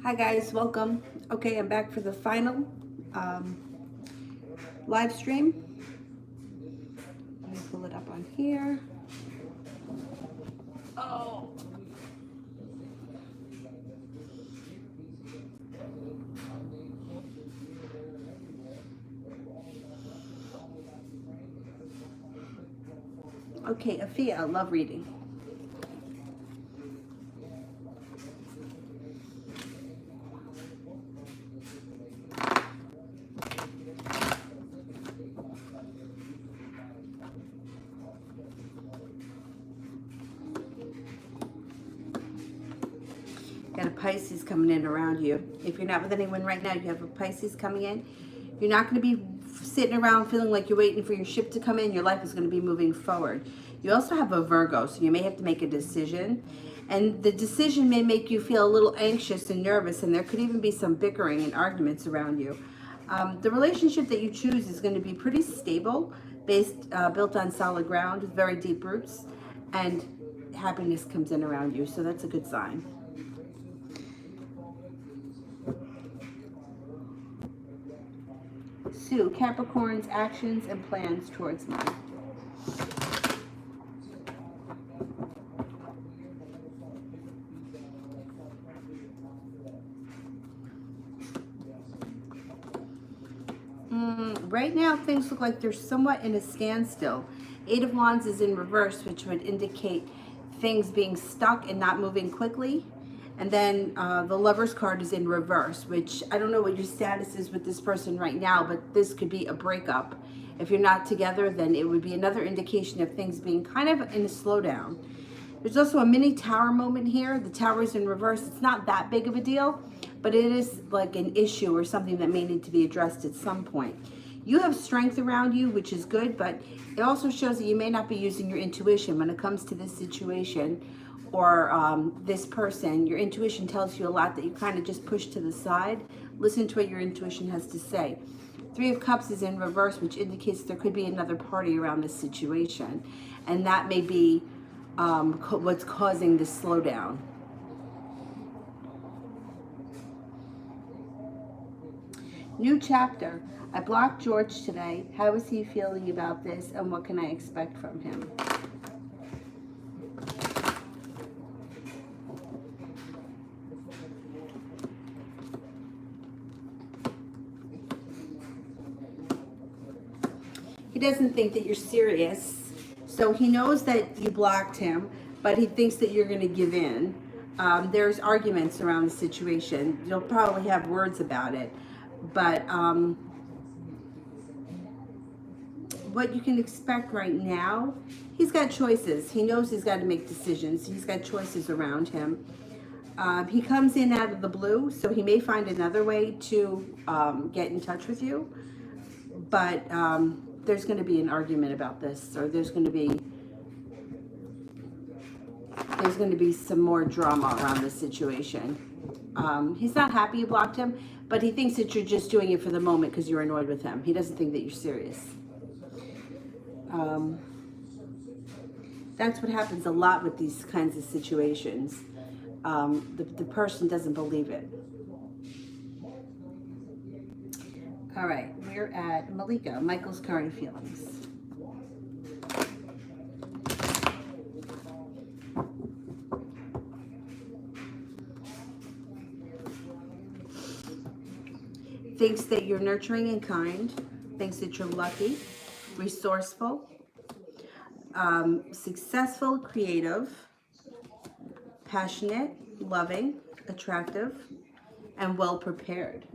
Hi guys, welcome. Okay, I'm back for the final um, live stream. Let me pull it up on here. Oh, okay, Afia, I love reading. Got a Pisces coming in around you. If you're not with anyone right now, you have a Pisces coming in. You're not going to be sitting around feeling like you're waiting for your ship to come in. Your life is going to be moving forward. You also have a Virgo, so you may have to make a decision. And the decision may make you feel a little anxious and nervous, and there could even be some bickering and arguments around you. The relationship that you choose is going to be pretty stable, built on solid ground, with very deep roots, and happiness comes in around you. So that's a good sign. Sue, Capricorn's actions and plans towards me. Right now, things look like they're somewhat in a standstill. Eight of Wands is in reverse, which would indicate things being stuck and not moving quickly. And then the Lover's card is in reverse, which I don't know what your status is with this person right now, but this could be a breakup. If you're not together, then it would be another indication of things being kind of in a slowdown. There's also a mini tower moment here. The tower is in reverse. It's not that big of a deal, but it is like an issue or something that may need to be addressed at some point. You have strength around you, which is good, but it also shows that you may not be using your intuition when it comes to this situation or this person. Your intuition tells you a lot that you kind of just push to the side. Listen to what your intuition has to say. Three of Cups is in reverse, which indicates there could be another party around this situation. And that may be what's causing this slowdown. New chapter. I blocked George today. How is he feeling about this, and what can I expect from him? He doesn't think that you're serious, so he knows that you blocked him, but he thinks that you're going to give in. There's arguments around the situation. You'll probably have words about it, but what you can expect right now, he's got choices. He knows he's got to make decisions. He's got choices around him. He comes in out of the blue, so he may find another way to get in touch with you. But there's going to be an argument about this, or there's going to be some more drama around this situation. He's not happy you blocked him, but he thinks that you're just doing it for the moment because you're annoyed with him. He doesn't think that you're serious. That's what happens a lot with these kinds of situations. The person doesn't believe it. All right, we're at Malika, Michael's current feelings. Thinks that you're nurturing and kind, thinks that you're lucky, resourceful, successful, creative, passionate, loving, attractive, and well prepared.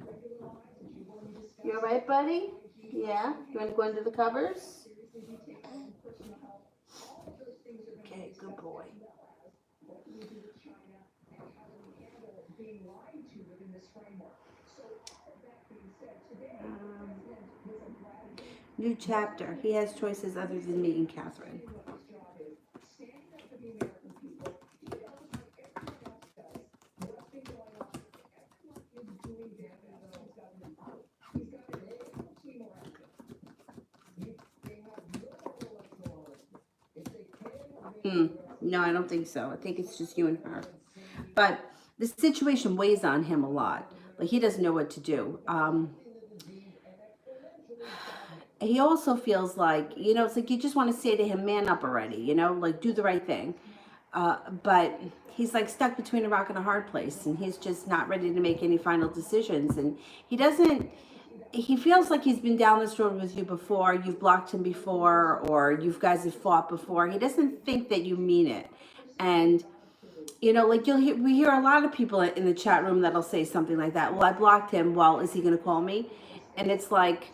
You all right, buddy? Yeah? You want to go under the covers? Okay, good boy. New chapter. He has choices other than me and Catherine. No, I don't think so. I think it's just you and her. But the situation weighs on him a lot. Like he doesn't know what to do. He also feels like, you know, it's like you just want to say to him, man up already, you know, like do the right thing. But he's like stuck between a rock and a hard place, and he's just not ready to make any final decisions. And he feels like he's been down this road with you before, you've blocked him before, or you guys have fought before. He doesn't think that you mean it. And, you know, like we hear a lot of people in the chat room that'll say something like that. Well, I blocked him. Well, is he going to call me? And it's like,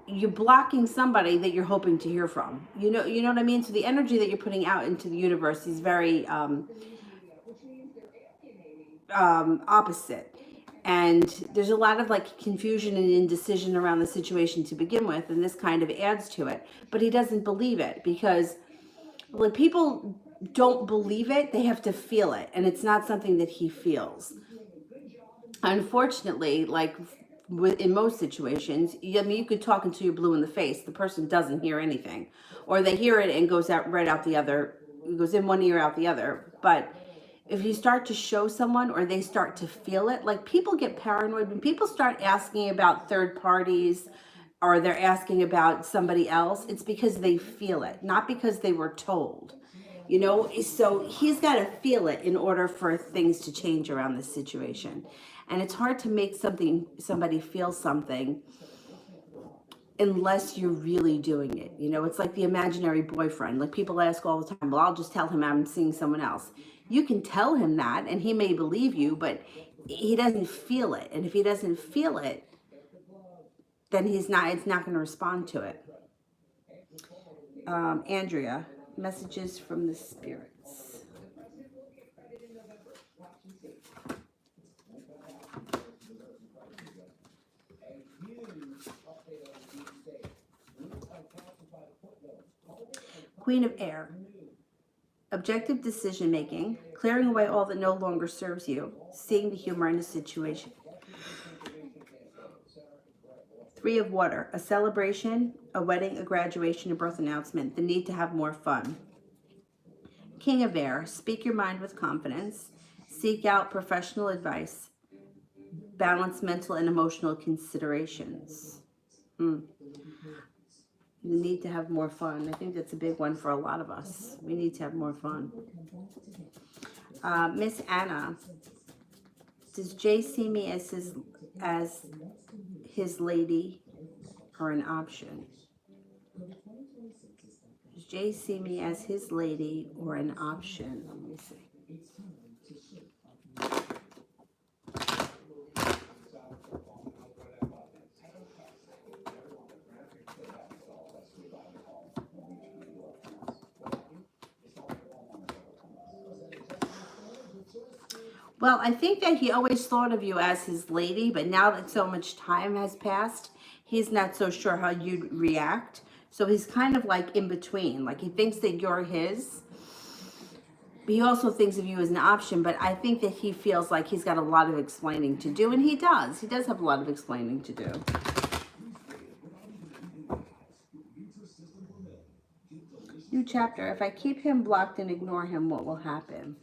you're blocking somebody that you're hoping to hear from. You know what I mean? So the energy that you're putting out into the universe is very opposite. And there's a lot of like confusion and indecision around the situation to begin with, and this kind of adds to it. But he doesn't believe it, because when people don't believe it, they have to feel it, and it's not something that he feels. Unfortunately, like in most situations, I mean, you could talk until you're blue in the face. The person doesn't hear anything, or they hear it and goes out right out the other. It goes in one ear, out the other. But if you start to show someone, or they start to feel it, like people get paranoid when people start asking about third parties, or they're asking about somebody else. It's because they feel it, not because they were told. You know, so he's got to feel it in order for things to change around this situation. And it's hard to make somebody feel something unless you're really doing it. You know, it's like the imaginary boyfriend. Like people ask all the time, well, I'll just tell him I'm seeing someone else. You can tell him that, and he may believe you, but he doesn't feel it. And if he doesn't feel it, then it's not going to respond to it. Andrea, messages from the spirits. Queen of Air. Objective decision making, clearing away all that no longer serves you, seeing the humor in a situation. Three of Water. A celebration, a wedding, a graduation, a birth announcement, the need to have more fun. King of Air. Speak your mind with confidence, seek out professional advice, balance mental and emotional considerations. You need to have more fun. I think that's a big one for a lot of us. We need to have more fun. Miss Anna, does Jay see me as his lady or an option? Does Jay see me as his lady or an option? Let me see. Well, I think that he always thought of you as his lady, but now that so much time has passed, he's not so sure how you'd react. So he's kind of like in between. Like he thinks that you're his, but he also thinks of you as an option. But I think that he feels like he's got a lot of explaining to do, and he does. He does have a lot of explaining to do. New chapter. If I keep him blocked and ignore him, what will happen?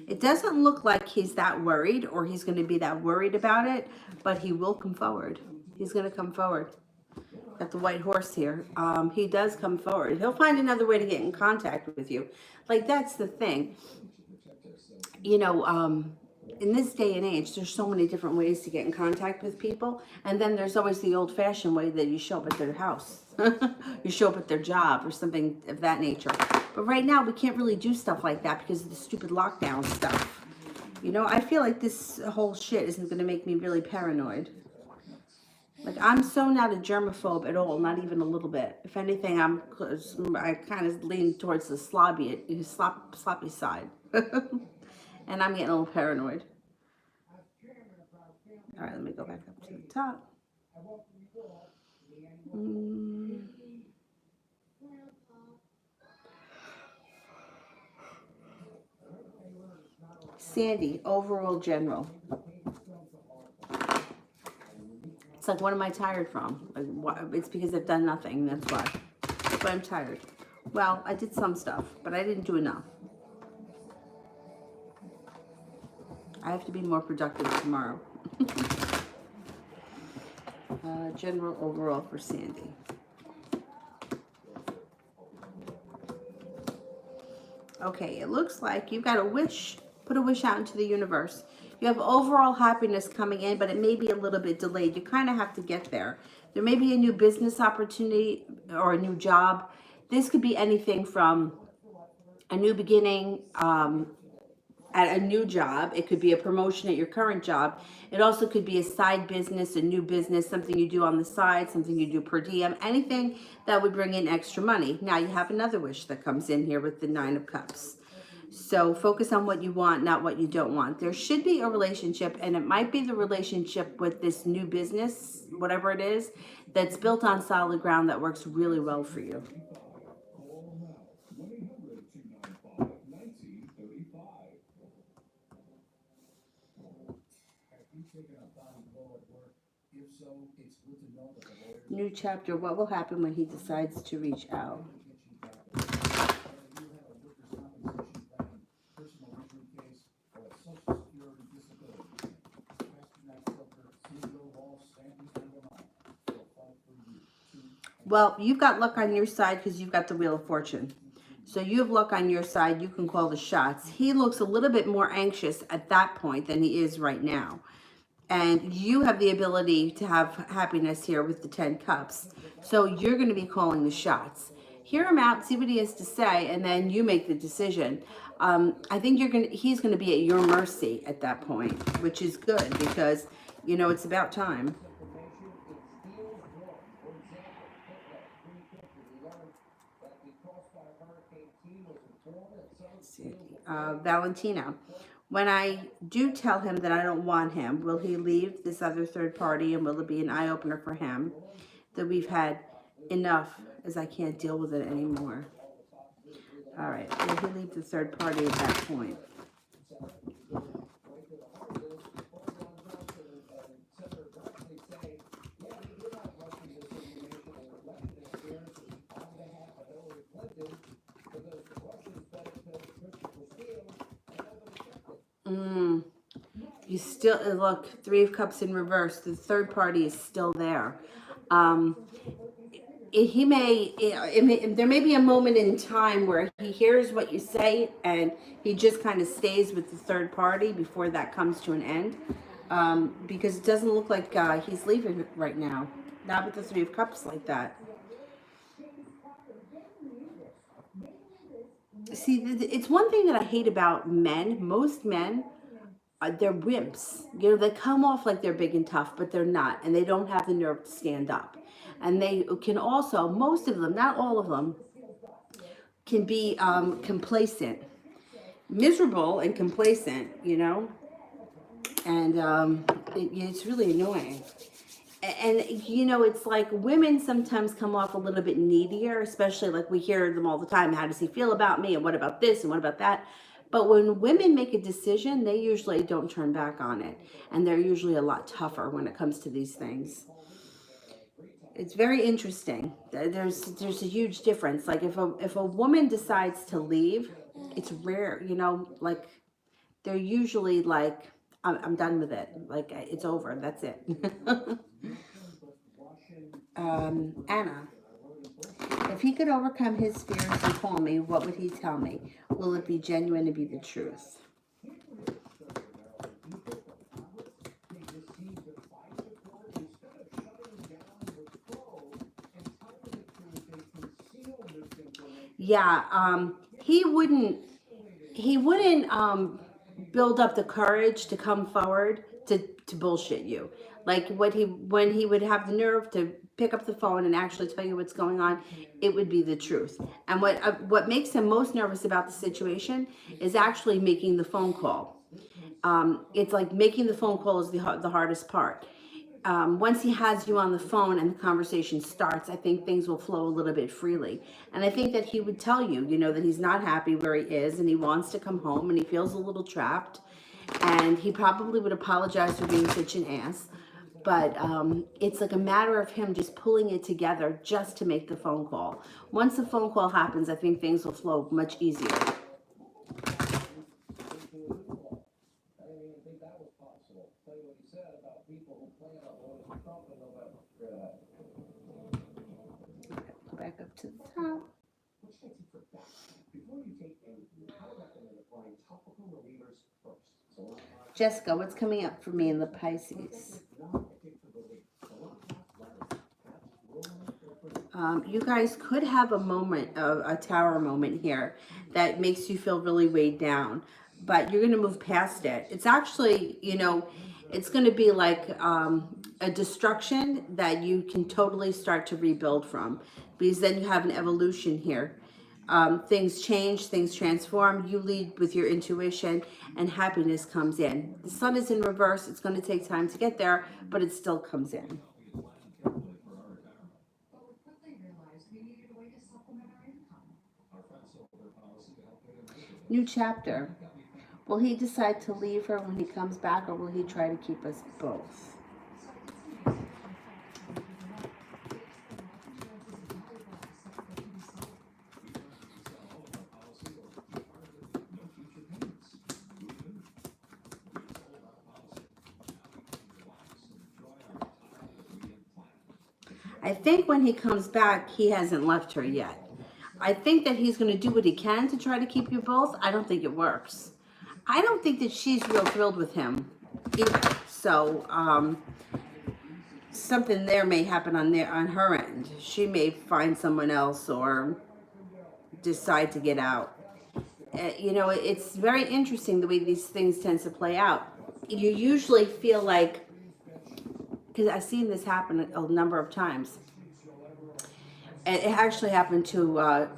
It doesn't look like he's that worried, or he's going to be that worried about it, but he will come forward. He's going to come forward. Got the white horse here. He does come forward. He'll find another way to get in contact with you. Like, that's the thing. You know, in this day and age, there's so many different ways to get in contact with people. And then there's always the old-fashioned way that you show up at their house. You show up at their job or something of that nature. But right now, we can't really do stuff like that because of the stupid lockdown stuff. You know, I feel like this whole shit isn't going to make me really paranoid. Like, I'm so not a germaphobe at all, not even a little bit. If anything, I kind of lean towards the sloppy side. And I'm getting a little paranoid. All right, let me go back up to the top. Sandy, overall general. It's like, what am I tired from? Like, it's because I've done nothing, that's why. But I'm tired. Well, I did some stuff, but I didn't do enough. I have to be more productive tomorrow. General overall for Sandy. Okay, it looks like you've got a wish. Put a wish out into the universe. You have overall happiness coming in, but it may be a little bit delayed. You kind of have to get there. There may be a new business opportunity or a new job. This could be anything from a new beginning, at a new job. It could be a promotion at your current job. It also could be a side business, a new business, something you do on the side, something you do per diem, anything that would bring in extra money. Now you have another wish that comes in here with the Nine of Cups. So focus on what you want, not what you don't want. There should be a relationship, and it might be the relationship with this new business, whatever it is, that's built on solid ground that works really well for you. New chapter. What will happen when he decides to reach out? Well, you've got luck on your side because you've got the Wheel of Fortune. So you have luck on your side. You can call the shots. He looks a little bit more anxious at that point than he is right now. And you have the ability to have happiness here with the 10 cups. So you're going to be calling the shots. Hear him out, see what he has to say, and then you make the decision. I think he's going to be at your mercy at that point, which is good because, you know, it's about time. Valentina. When I do tell him that I don't want him, will he leave this other third party, and will it be an eye-opener for him that we've had enough as I can't deal with it anymore? All right, will he leave the third party at that point? You still, look, Three of Cups in reverse. The third party is still there. There may be a moment in time where he hears what you say and he just kind of stays with the third party before that comes to an end. Because it doesn't look like he's leaving right now. Not with the Three of Cups like that. See, it's one thing that I hate about men. Most men, they're wimps. You know, they come off like they're big and tough, but they're not. And they don't have the nerve to stand up. And they can also, most of them, not all of them, can be complacent. Miserable and complacent, you know. And it's really annoying. And, you know, it's like women sometimes come off a little bit needier, especially like we hear them all the time. How does he feel about me? And what about this? And what about that? But when women make a decision, they usually don't turn back on it. And they're usually a lot tougher when it comes to these things. It's very interesting. There's a huge difference. Like if a woman decides to leave, it's rare, you know, like they're usually like, I'm done with it. Like it's over. That's it. Anna, if he could overcome his fears and call me, what would he tell me? Will it be genuine and be the truth? Yeah, he wouldn't build up the courage to come forward to bullshit you. Like when he would have the nerve to pick up the phone and actually tell you what's going on, it would be the truth. And what makes him most nervous about the situation is actually making the phone call. It's like making the phone call is the hardest part. Once he has you on the phone and the conversation starts, I think things will flow a little bit freely. And I think that he would tell you, you know, that he's not happy where he is and he wants to come home and he feels a little trapped. And he probably would apologize for being such an ass. But it's like a matter of him just pulling it together just to make the phone call. Once the phone call happens, I think things will flow much easier. Go back up to the top. Jessica, what's coming up for me in the Pisces? You guys could have a moment of a tower moment here that makes you feel really weighed down, but you're going to move past it. It's actually, you know, it's going to be like a destruction that you can totally start to rebuild from, because then you have an evolution here. Things change, things transform. You lead with your intuition, and happiness comes in. The sun is in reverse. It's going to take time to get there, but it still comes in. New chapter. Will he decide to leave her when he comes back, or will he try to keep us both? I think when he comes back, he hasn't left her yet. I think that he's going to do what he can to try to keep you both. I don't think it works. I don't think that she's real thrilled with him either. So something there may happen on her end. She may find someone else or decide to get out. You know, it's very interesting the way these things tend to play out. You usually feel like, because I've seen this happen a number of times. And it actually happened to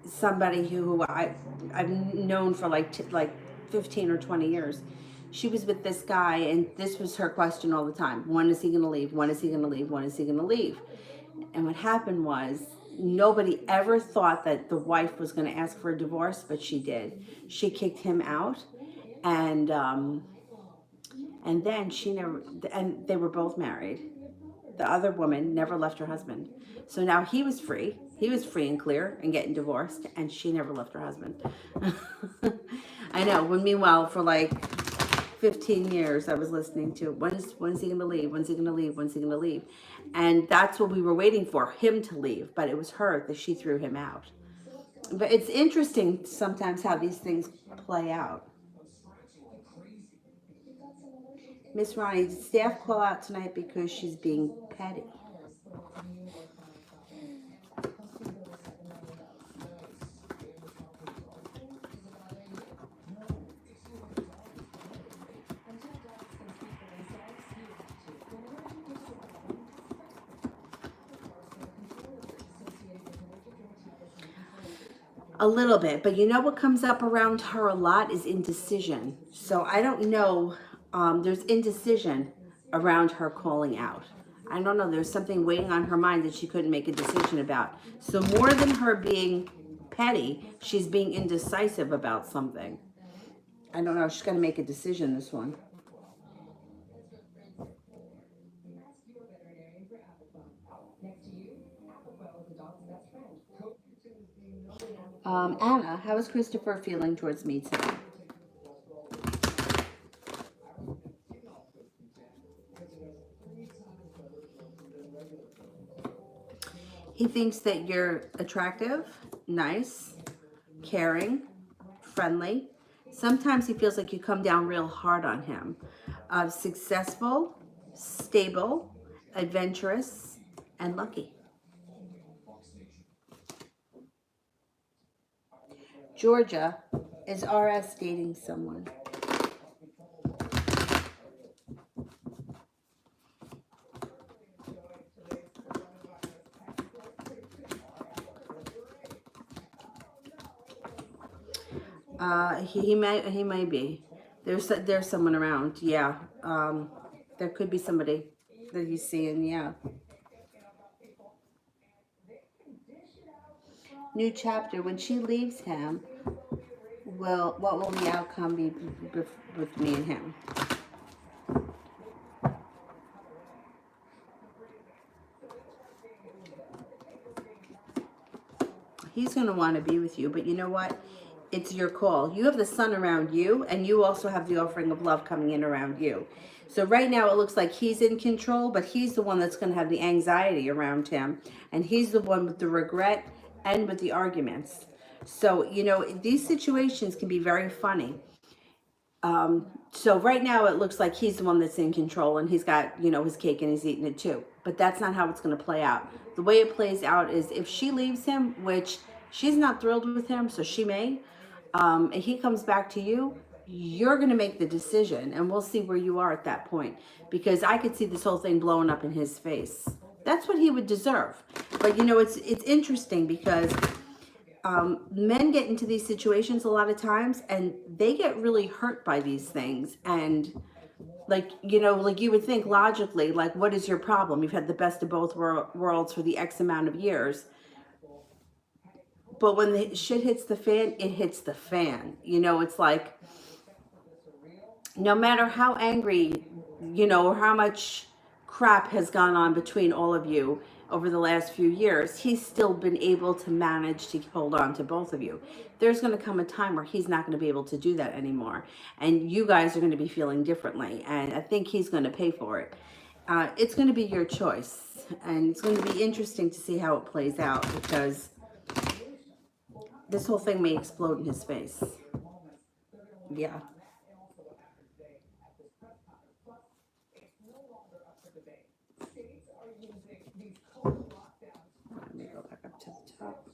somebody who I've known for like 15 or 20 years. She was with this guy, and this was her question all the time. When is he going to leave? When is he going to leave? When is he going to leave? And what happened was, nobody ever thought that the wife was going to ask for a divorce, but she did. She kicked him out, and then and they were both married. The other woman never left her husband. So now he was free. He was free and clear and getting divorced, and she never left her husband. I know. When meanwhile, for like 15 years, I was listening to, when's he going to leave? When's he going to leave? When's he going to leave? And that's what we were waiting for, him to leave. But it was her that she threw him out. But it's interesting sometimes how these things play out. Miss Ronnie, did staff call out tonight because she's being petty? A little bit, but you know what comes up around her a lot is indecision. So I don't know. There's indecision around her calling out. I don't know. There's something waiting on her mind that she couldn't make a decision about. So more than her being petty, she's being indecisive about something. I don't know. She's got to make a decision, this one. Anna, how is Christopher feeling towards me today? He thinks that you're attractive, nice, caring, friendly. Sometimes he feels like you come down real hard on him. Successful, stable, adventurous, and lucky. Georgia, is RS dating someone? He may be. There's someone around. Yeah. There could be somebody that he's seeing. Yeah. New chapter. When she leaves him, what will the outcome be with me and him? He's going to want to be with you, but you know what? It's your call. You have the sun around you, and you also have the offering of love coming in around you. So right now it looks like he's in control, but he's the one that's going to have the anxiety around him, and he's the one with the regret and with the arguments. So, you know, these situations can be very funny. So right now it looks like he's the one that's in control, and he's got, you know, his cake and he's eating it too. But that's not how it's going to play out. The way it plays out is if she leaves him, which she's not thrilled with him, so she may, and he comes back to you, you're going to make the decision, and we'll see where you are at that point. Because I could see this whole thing blowing up in his face. That's what he would deserve. But you know, it's interesting because men get into these situations a lot of times and they get really hurt by these things. And like, you know, like you would think logically, like, what is your problem? You've had the best of both worlds for the X amount of years. But when the shit hits the fan, it hits the fan. You know, it's like, no matter how angry, you know, or how much crap has gone on between all of you over the last few years, he's still been able to manage to hold on to both of you. There's going to come a time where he's not going to be able to do that anymore. And you guys are going to be feeling differently. And I think he's going to pay for it. It's going to be your choice. And it's going to be interesting to see how it plays out, because this whole thing may explode in his face. Yeah. Let me go back up to the top.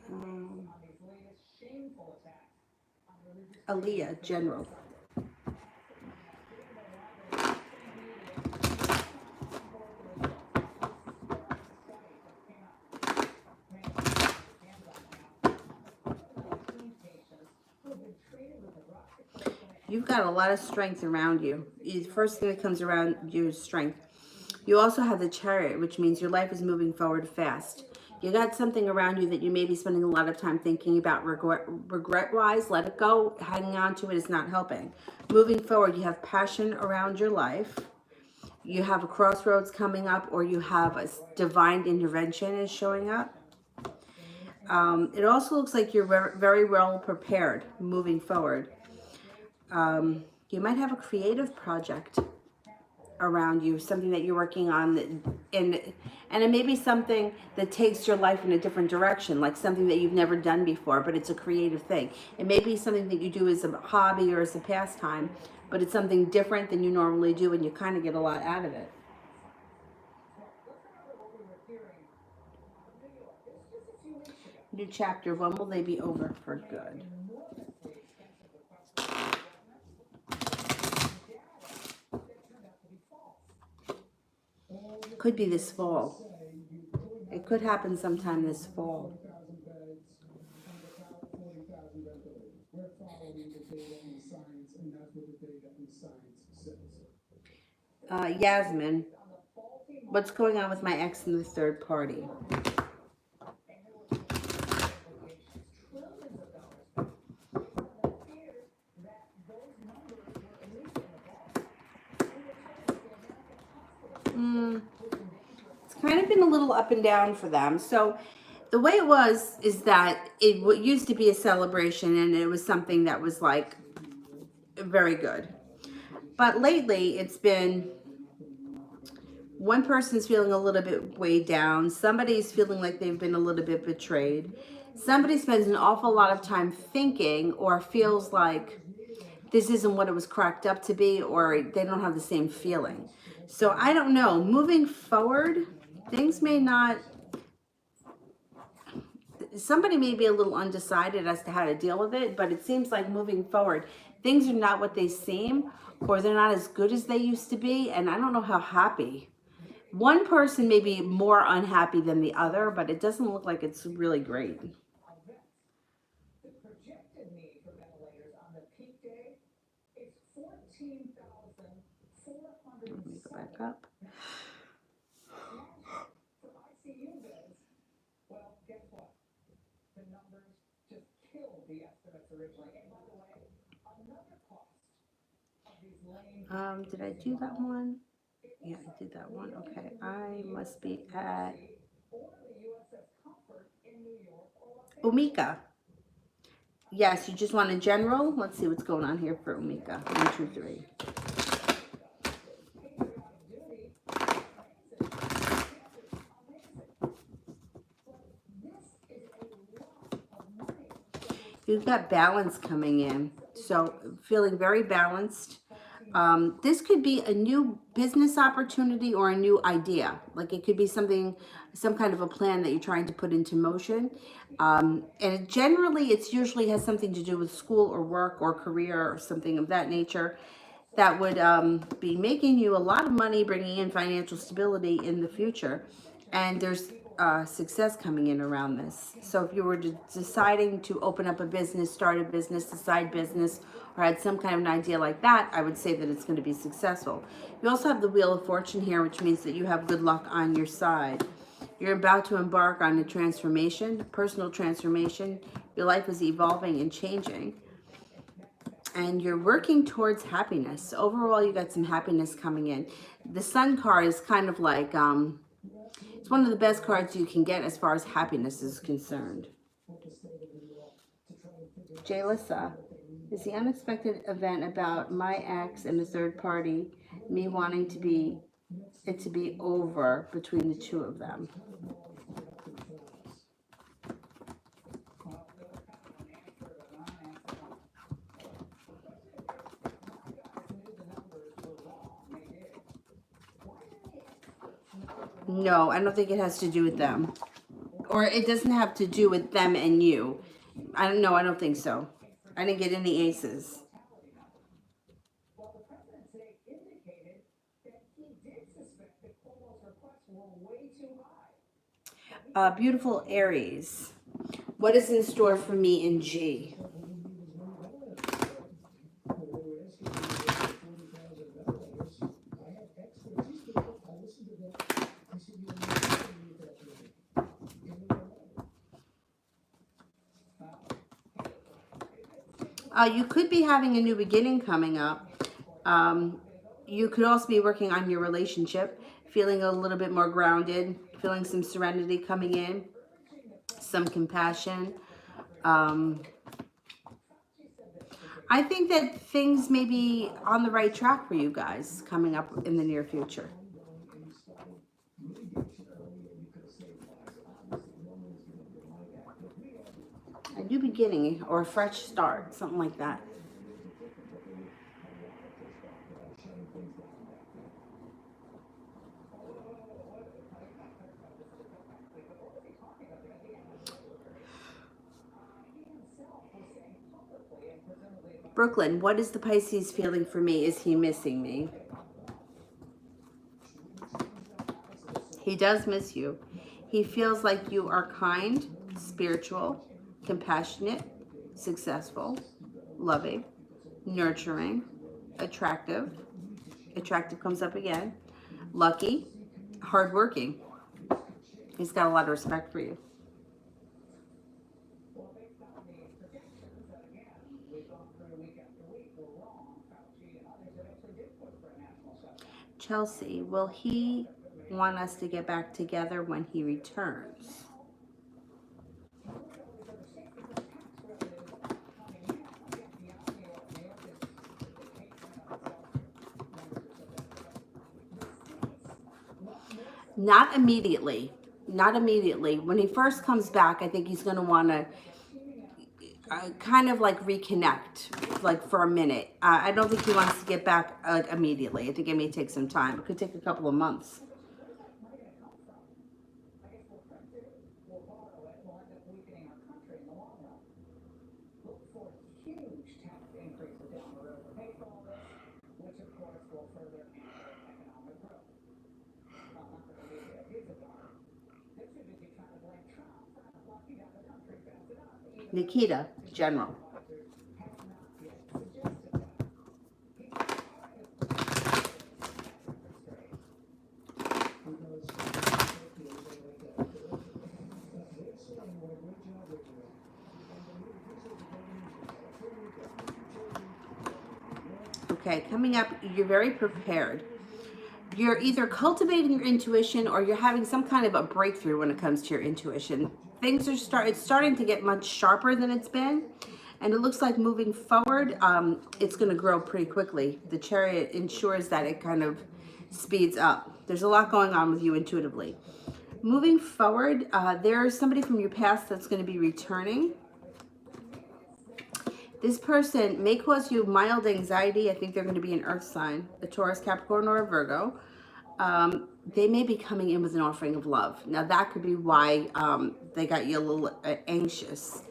Um, Aaliyah, General. You've got a lot of strength around you. The first thing that comes around you is strength. You also have the Chariot, which means your life is moving forward fast. You got something around you that you may be spending a lot of time thinking about regret-wise. Let it go. Hanging on to it is not helping. Moving forward, you have passion around your life. You have a crossroads coming up, or you have a divine intervention is showing up. It also looks like you're very well prepared moving forward. You might have a creative project around you, something that you're working on, and it may be something that takes your life in a different direction, like something that you've never done before, but it's a creative thing. It may be something that you do as a hobby or as a pastime, but it's something different than you normally do, and you kind of get a lot out of it. New chapter. When will they be over for good? Could be this fall. It could happen sometime this fall. Yasmin, what's going on with my ex and the third party? It's kind of been a little up and down for them. So the way it was is that it used to be a celebration, and it was something that was like very good. But lately it's been one person's feeling a little bit weighed down. Somebody's feeling like they've been a little bit betrayed. Somebody spends an awful lot of time thinking, or feels like this isn't what it was cracked up to be, or they don't have the same feeling. So I don't know. Moving forward, things may not, somebody may be a little undecided as to how to deal with it, but it seems like moving forward, things are not what they seem, or they're not as good as they used to be, and I don't know how happy. One person may be more unhappy than the other, but it doesn't look like it's really great. Let me go back up. Did I do that one? Yeah, I did that one. Okay, I must be at Umika. Yes, you just want a general. Let's see what's going on here for Umika. 1, 2, 3. You've got balance coming in. So feeling very balanced. This could be a new business opportunity or a new idea. Like it could be something, some kind of a plan that you're trying to put into motion. And generally, it's usually has something to do with school or work or career or something of that nature that would be making you a lot of money, bringing in financial stability in the future. And there's success coming in around this. So if you were deciding to open up a business, start a business, a side business, or had some kind of an idea like that, I would say that it's going to be successful. You also have the Wheel of Fortune here, which means that you have good luck on your side. You're about to embark on a transformation, personal transformation. Your life is evolving and changing. And you're working towards happiness. Overall, you got some happiness coming in. The Sun card is kind of like, it's one of the best cards you can get as far as happiness is concerned. Jalissa, is the unexpected event about my ex and the third party, me wanting it to be over between the two of them? No, I don't think it has to do with them. Or it doesn't have to do with them and you. I don't know. I don't think so. I didn't get any aces. Beautiful Aries. What is in store for me in G? You could be having a new beginning coming up. You could also be working on your relationship, feeling a little bit more grounded, feeling some serenity coming in, some compassion. I think that things may be on the right track for you guys coming up in the near future. A new beginning or a fresh start, something like that. Brooklyn, what is the Pisces feeling for me? Is he missing me? He does miss you. He feels like you are kind, spiritual, compassionate, successful, loving, nurturing, attractive. Attractive comes up again. Lucky, hardworking. He's got a lot of respect for you. Chelsea, will he want us to get back together when he returns? Not immediately. Not immediately. When he first comes back, I think he's going to want to kind of like reconnect, like for a minute. I don't think he wants to get back immediately. I think it may take some time. It could take a couple of months. Nikita, general. Okay, coming up, you're very prepared. You're either cultivating your intuition or you're having some kind of a breakthrough when it comes to your intuition. things are it's starting to get much sharper than it's been. And it looks like moving forward, it's going to grow pretty quickly. The Chariot ensures that it kind of speeds up. There's a lot going on with you intuitively. Moving forward, there's somebody from your past that's going to be returning. This person may cause you mild anxiety. I think they're going to be an earth sign, a Taurus, Capricorn, or a Virgo. They may be coming in with an offering of love. Now that could be why they got you a little anxious.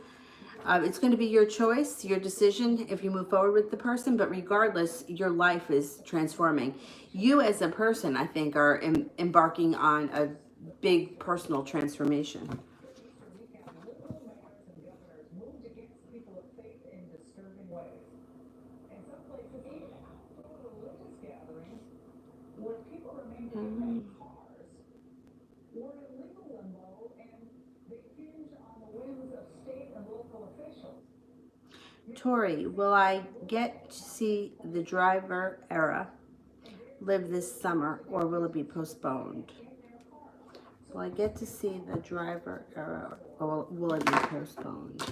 It's going to be your choice, your decision if you move forward with the person, but regardless, your life is transforming. You as a person, I think, are embarking on a big personal transformation. Tori, will I get to see the driver era live this summer, or will it be postponed? Will I get to see the driver era, or will it be postponed?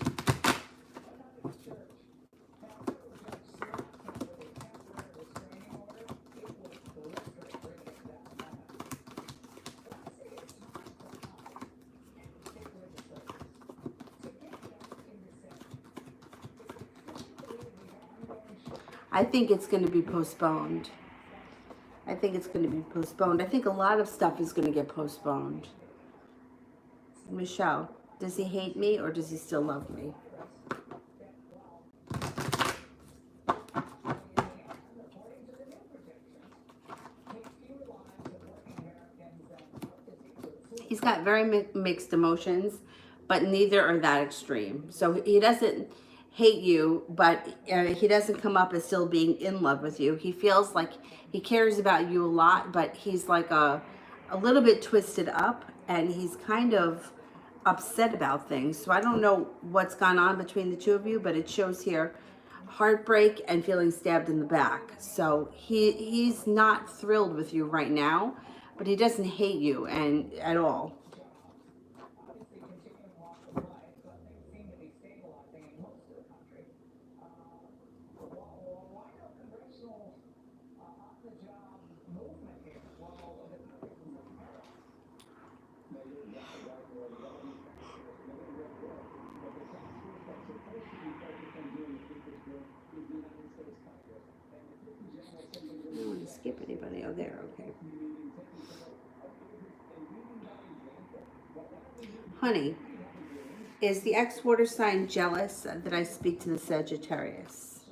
I think it's going to be postponed. I think it's going to be postponed. I think a lot of stuff is going to get postponed. Michelle, does he hate me or does he still love me? He's got very mixed emotions, but neither are that extreme. So he doesn't hate you, but he doesn't come up as still being in love with you. He feels like he cares about you a lot, but he's like a little bit twisted up, and he's kind of upset about things. So I don't know what's gone on between the two of you, but it shows here heartbreak and feeling stabbed in the back. So he's not thrilled with you right now, but he doesn't hate you at all. I don't want to skip anybody. Oh, there, okay. Honey, is the ex-water sign jealous that I speak to the Sagittarius?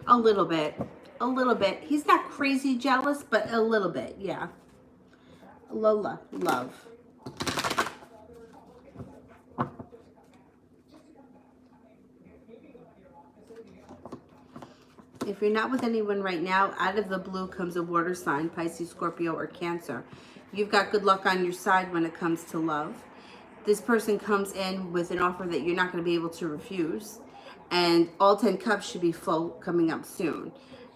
A little bit. A little bit. He's not crazy jealous, but a little bit, yeah. Lola, love. If you're not with anyone right now, out of the blue comes a water sign, Pisces, Scorpio, or Cancer. You've got good luck on your side when it comes to love. This person comes in with an offer that you're not going to be able to refuse. And all 10 cups should be full coming up soon.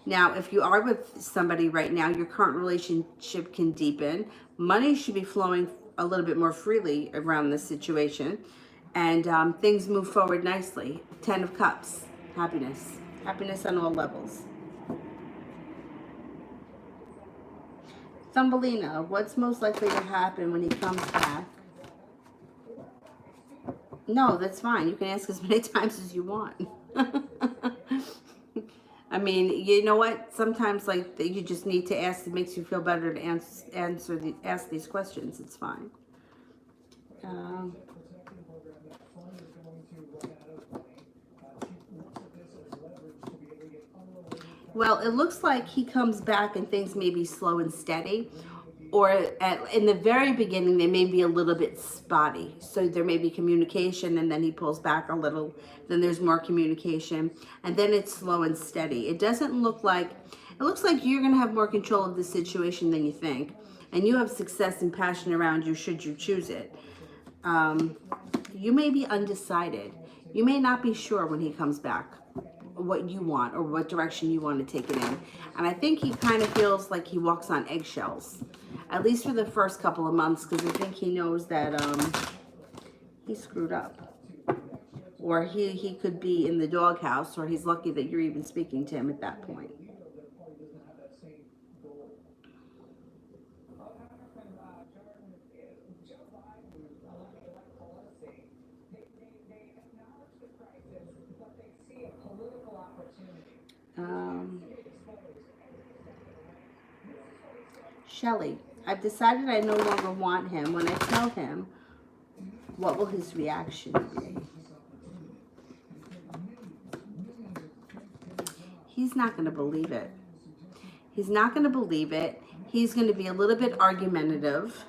Now, if you are with somebody right now, your current relationship can deepen. Money should be flowing a little bit more freely around this situation. And things move forward nicely. 10 of cups, happiness. Happiness on all levels. Thumbelina, what's most likely to happen when he comes back? No, that's fine. You can ask as many times as you want. I mean, you know what? Sometimes, like, you just need to ask. It makes you feel better to ask these questions. It's fine. Well, it looks like he comes back and things may be slow and steady. Or in the very beginning, they may be a little bit spotty. So there may be communication, and then he pulls back a little. Then there's more communication, and then it's slow and steady. It doesn't look like, it looks like you're going to have more control of the situation than you think. And you have success and passion around you should you choose it. You may be undecided. You may not be sure when he comes back what you want or what direction you want to take it in. And I think he kind of feels like he walks on eggshells, at least for the first couple of months, because I think he knows that he screwed up. Or he could be in the doghouse, or he's lucky that you're even speaking to him at that point. Shelley, I've decided I no longer want him. When I tell him, what will his reaction be? He's not going to believe it. He's not going to believe it. He's going to be a little bit argumentative.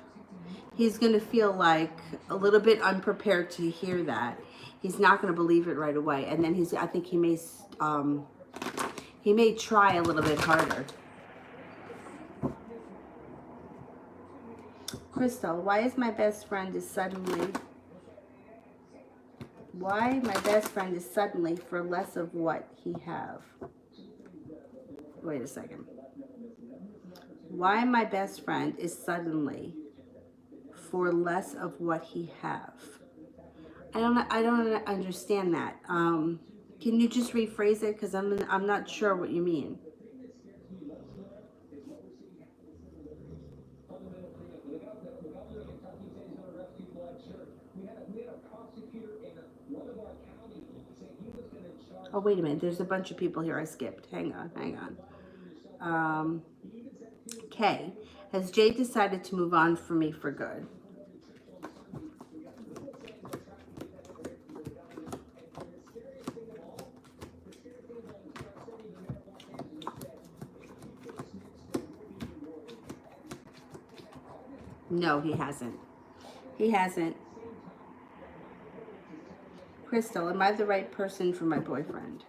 He's going to feel like a little bit unprepared to hear that. He's not going to believe it right away. And then I think he may try a little bit harder. Crystal, why is my best friend is suddenly for less of what he have? Wait a second. Why my best friend is suddenly for less of what he have? I don't understand that. Can you just rephrase it? Because I'm not sure what you mean. Oh, wait a minute. There's a bunch of people here I skipped. Hang on. Kay, has Jay decided to move on from me for good? No, he hasn't. He hasn't. Crystal, am I the right person for my boyfriend?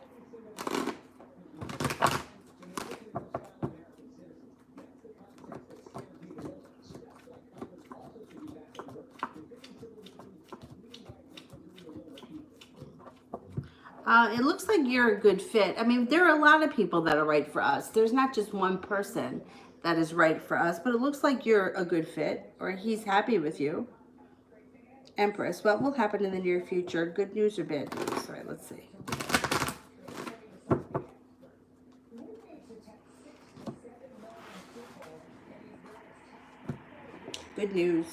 It looks like you're a good fit. I mean, there are a lot of people that are right for us. There's not just one person that is right for us, but it looks like you're a good fit, or he's happy with you. Empress, what will happen in the near future? Good news or bad news? All right, let's see. Good news.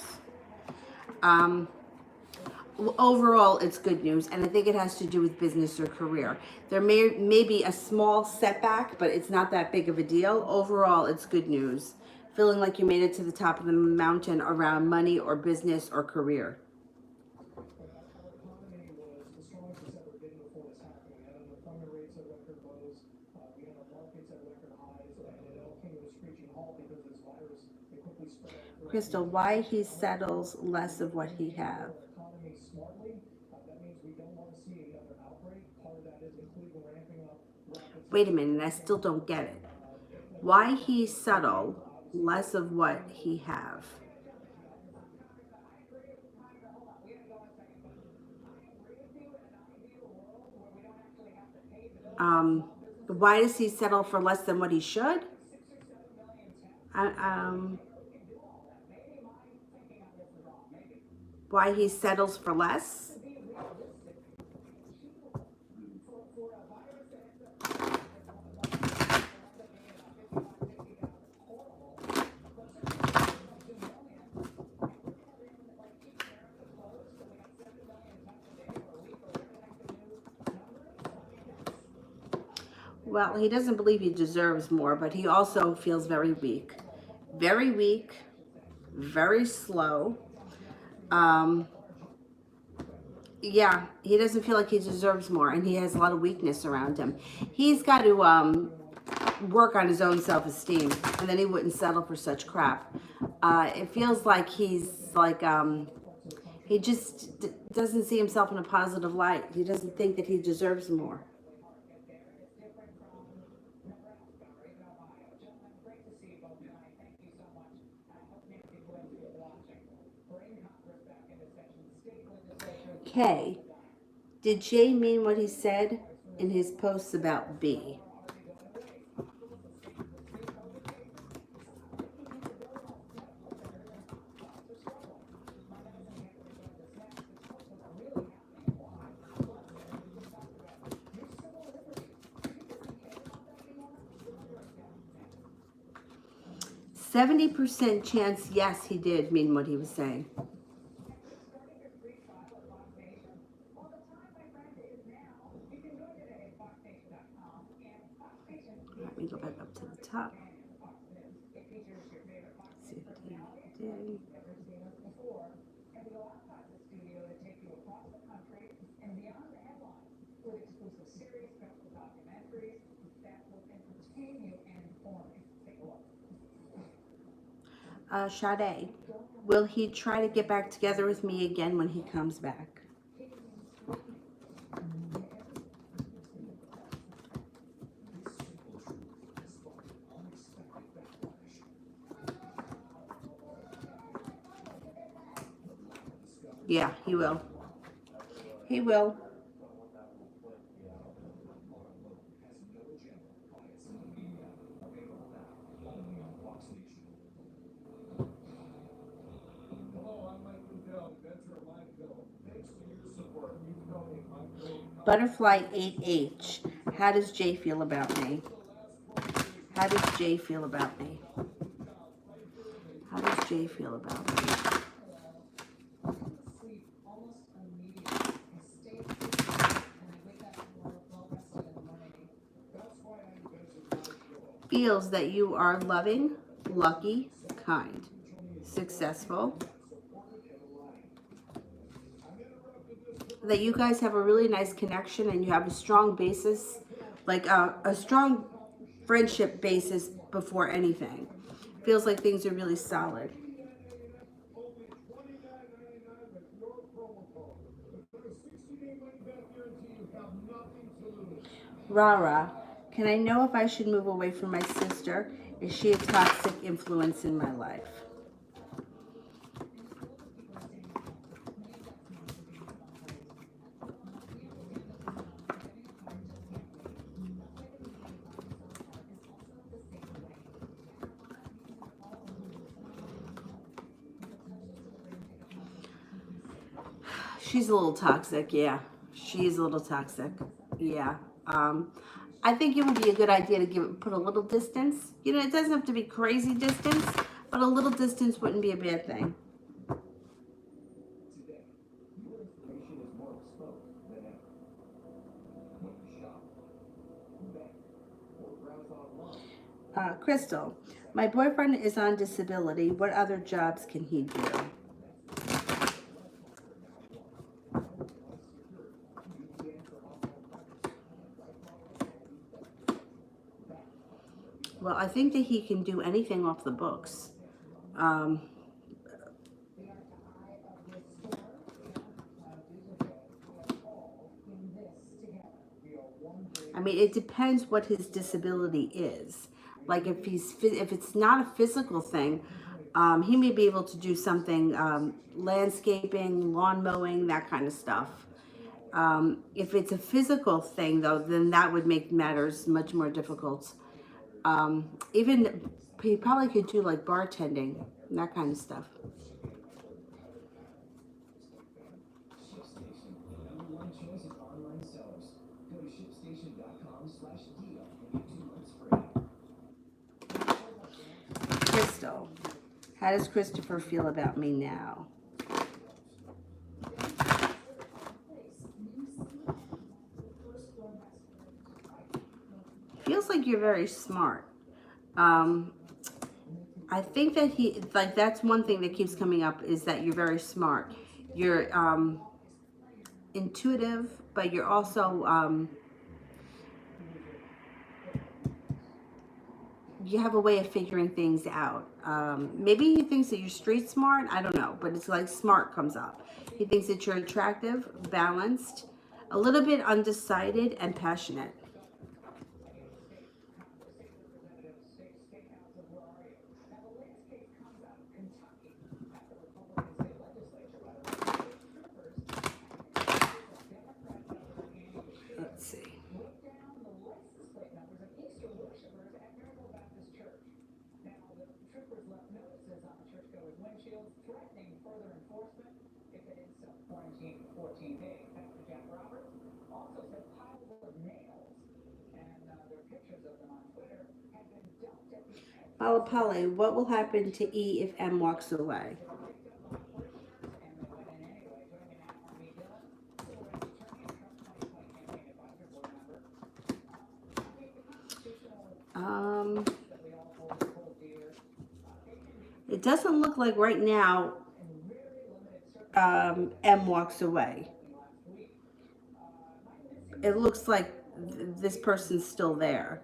Overall, it's good news, and I think it has to do with business or career. There may be a small setback, but it's not that big of a deal. Overall, it's good news. Feeling like you made it to the top of the mountain around money or business or career. Crystal, why he settles less of what he have? Wait a minute, I still don't get it. Why he settle less of what he have? Why does he settle for less than what he should? Why he settles for less? Well, he doesn't believe he deserves more, but he also feels very weak. Very weak, very slow. Yeah, he doesn't feel like he deserves more, and he has a lot of weakness around him. He's got to work on his own self-esteem, and then he wouldn't settle for such crap. It feels like he's like, he just doesn't see himself in a positive light. He doesn't think that he deserves more. K. Did Jay mean what he said in his posts about B? %70 chance, yes, he did mean what he was saying. Let me go back up to the top. See if he did. Sade, will he try to get back together with me again when he comes back? Yeah, he will. He will. Butterfly 8H. How does Jay feel about me? How does Jay feel about me? How does Jay feel about me? Feels that you are loving, lucky, kind, successful. That you guys have a really nice connection and you have a strong basis, like a strong friendship basis before anything. Feels like things are really solid. Rara, can I know if I should move away from my sister? Is she a toxic influence in my life? She's a little toxic, yeah. She's a little toxic, yeah. I think it would be a good idea to put a little distance. You know, it doesn't have to be crazy distance, but a little distance wouldn't be a bad thing. Crystal, my boyfriend is on disability. What other jobs can he do? Well, I think that he can do anything off the books. I mean, it depends what his disability is. Like if it's not a physical thing, he may be able to do something, landscaping, lawn mowing, that kind of stuff. If it's a physical thing, though, then that would make matters much more difficult. Even he probably could do like bartending, that kind of stuff. Crystal, how does Christopher feel about me now? Feels like you're very smart. I think that that's one thing that keeps coming up is that you're very smart. You're intuitive, but you're also, you have a way of figuring things out. Maybe he thinks that you're street smart. I don't know, but it's like smart comes up. He thinks that you're attractive, balanced, a little bit undecided, and passionate. Malapale, what will happen to E if M walks away? Um, it doesn't look like right now M walks away. It looks like this person's still there.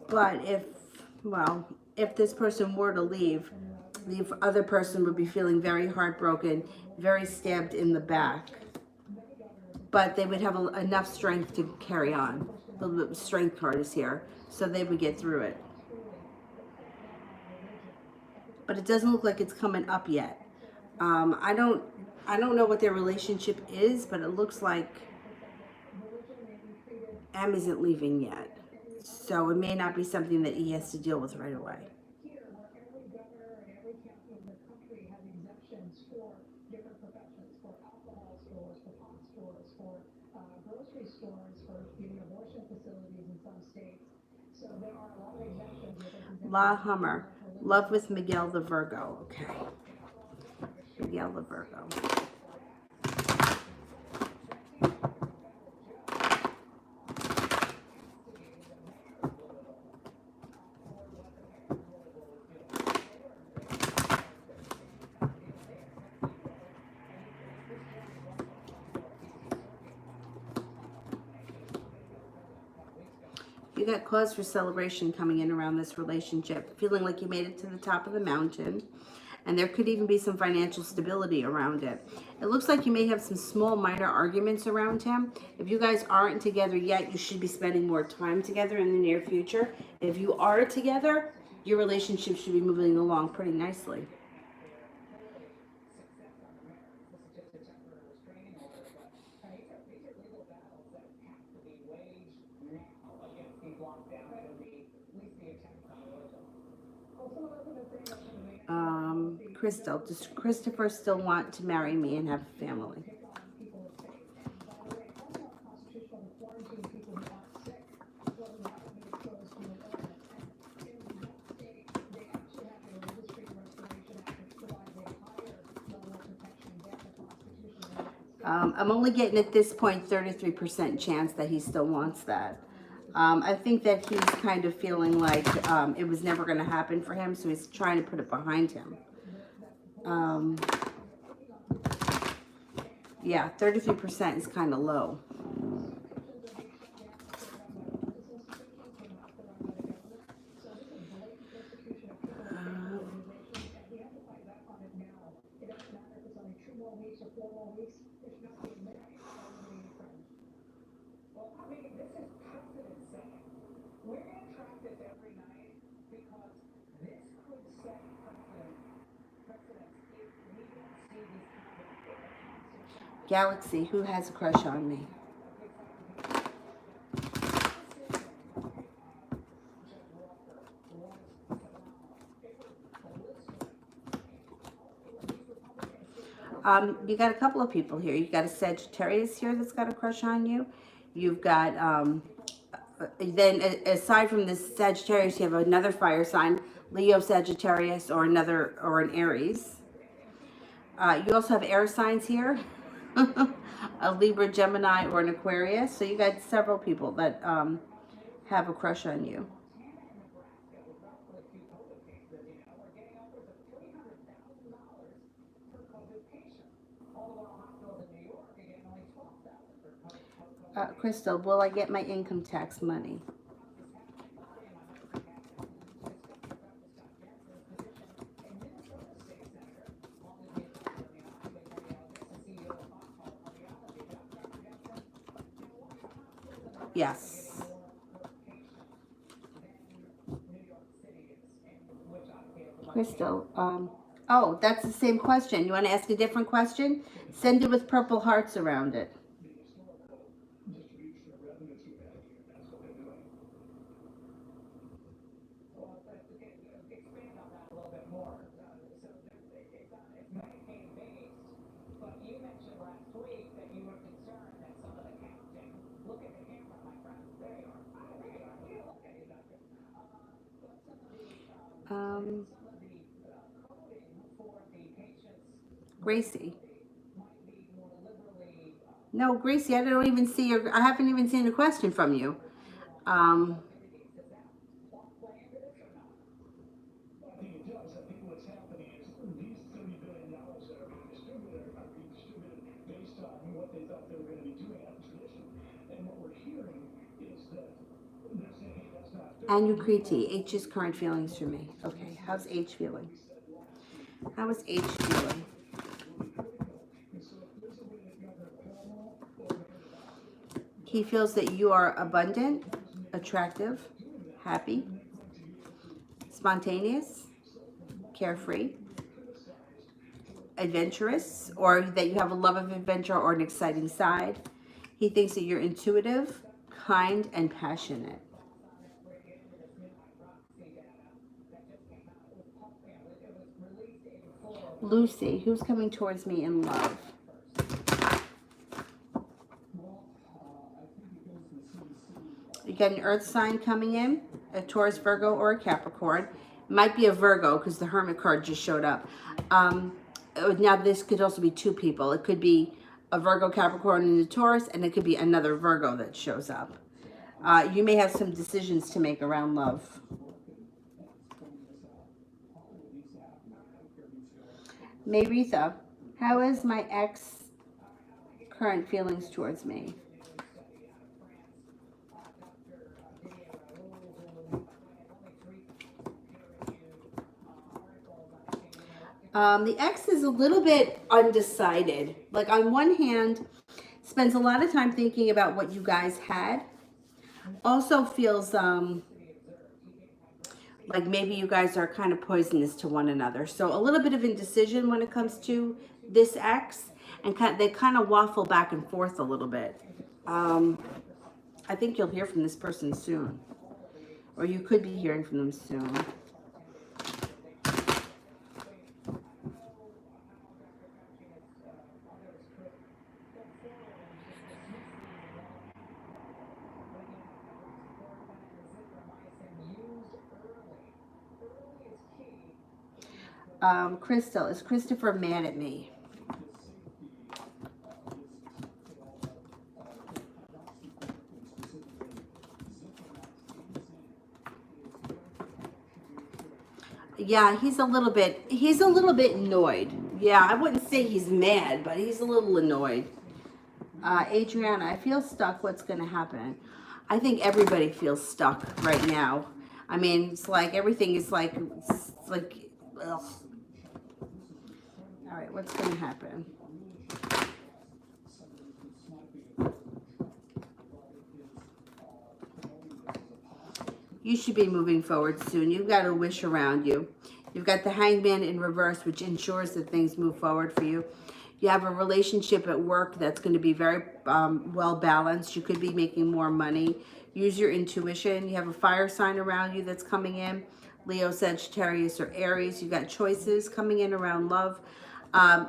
But if this person were to leave, the other person would be feeling very heartbroken, very stabbed in the back. But they would have enough strength to carry on. The strength card is here, so they would get through it. But it doesn't look like it's coming up yet. I don't know what their relationship is, but it looks like M isn't leaving yet. So it may not be something that he has to deal with right away. La Hummer. Love with Miguel the Virgo. Okay. Miguel the Virgo. You got cause for celebration coming in around this relationship, feeling like you made it to the top of the mountain, and there could even be some financial stability around it. It looks like you may have some small minor arguments around him. If you guys aren't together yet, you should be spending more time together in the near future. If you are together, your relationship should be moving along pretty nicely. Crystal, does Christopher still want to marry me and have a family? I'm only getting at this point 33% chance that he still wants that. I think that he's kind of feeling like it was never going to happen for him, so he's trying to put it behind him. Yeah, 33% is kind of low. Galaxy, who has a crush on me? You got a couple of people here. You got a Sagittarius here that's got a crush on you. You've got, then aside from this Sagittarius, you have another fire sign, Leo, Sagittarius, or an Aries. You also have air signs here, a Libra, Gemini, or an Aquarius. So you got several people that have a crush on you. Crystal, will I get my income tax money? Yes. Crystal, oh, that's the same question. You want to ask a different question? Send it with purple hearts around it. Gracie. No, Gracie, I don't even see your, I haven't even seen a question from you. Um, Anukriti, H's current feelings for me. Okay, how's H feeling? How is H feeling? He feels that you are abundant, attractive, happy, spontaneous, carefree, adventurous, or that you have a love of adventure or an exciting side. He thinks that you're intuitive, kind, and passionate. Lucy, who's coming towards me in love? You got an earth sign coming in, a Taurus, Virgo, or a Capricorn. It might be a Virgo because the Hermit card just showed up. Now this could also be two people. It could be a Virgo, Capricorn, and a Taurus, and it could be another Virgo that shows up. You may have some decisions to make around love. Mayretha, how is my ex current feelings towards me? The ex is a little bit undecided. Like on one hand, spends a lot of time thinking about what you guys had. Also feels like maybe you guys are kind of poisonous to one another. So a little bit of indecision when it comes to this ex, and they kind of waffle back and forth a little bit. I think you'll hear from this person soon, or you could be hearing from them soon. Crystal, is Christopher mad at me? Yeah, he's a little bit annoyed. Yeah, I wouldn't say he's mad, but he's a little annoyed. Adriana, I feel stuck. What's going to happen? I think everybody feels stuck right now. I mean, it's like everything is like, ugh. All right, what's going to happen? You should be moving forward soon. You've got a wish around you. You've got the Hangman in reverse, which ensures that things move forward for you. You have a relationship at work that's going to be very well balanced. You could be making more money. Use your intuition. You have a fire sign around you that's coming in. Leo, Sagittarius, or Aries. You've got choices coming in around love.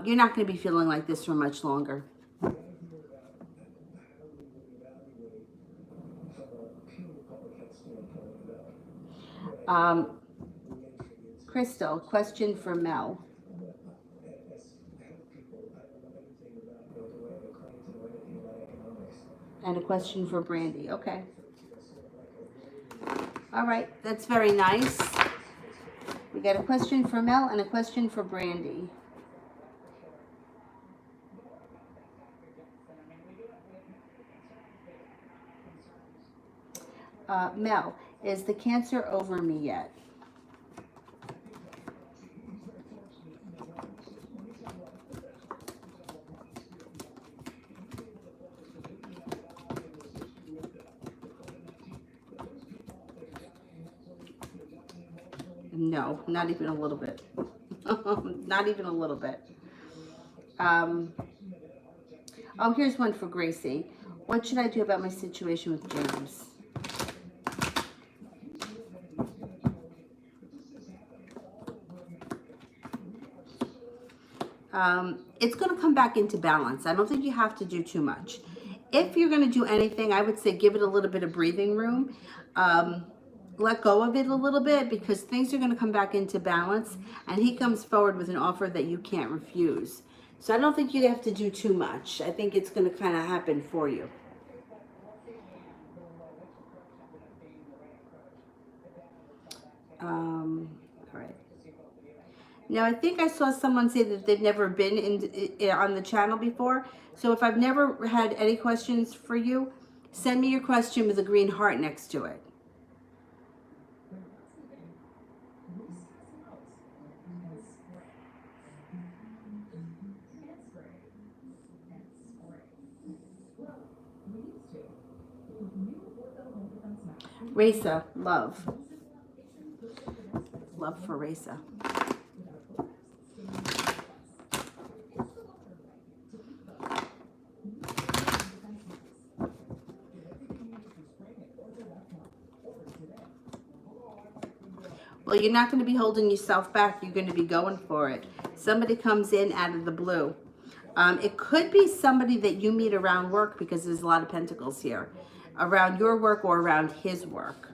You're not going to be feeling like this for much longer. Crystal, question for Mel. And a question for Brandy. Okay. All right, that's very nice. We got a question for Mel and a question for Brandy. Mel, is the cancer over me yet? No, not even a little bit. Not even a little bit. Oh, here's one for Gracie. What should I do about my situation with James? It's going to come back into balance. I don't think you have to do too much. If you're going to do anything, I would say give it a little bit of breathing room. let go of it a little bit, because things are going to come back into balance, and he comes forward with an offer that you can't refuse. So I don't think you have to do too much. I think it's going to kind of happen for you. All right. Now, I think I saw someone say that they've never been on the channel before. So if I've never had any questions for you, send me your question with a green heart next to it. Raisa, love. Love for Raisa. Well, you're not going to be holding yourself back. You're going to be going for it. Somebody comes in out of the blue. It could be somebody that you meet around work, because there's a lot of pentacles here. Around your work or around his work.